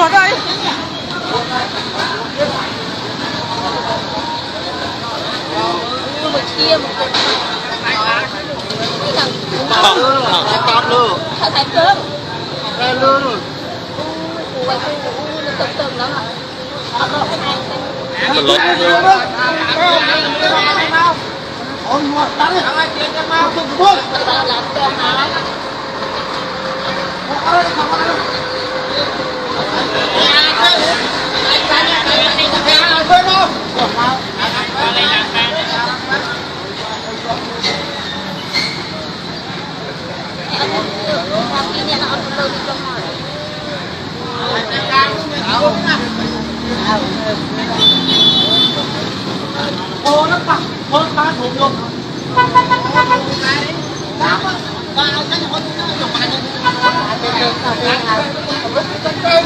chuột đây. Một chia một cục. Con luôn. Thái cơm. Em luôn. Quay nó từng đó. Ở đó cái này. Mình lột. Ôi mua tắn này. Không buông. Tao làm cơm hả? Ô nó bạc hơn 3 thùng luôn. Hãy subscribe cho kênh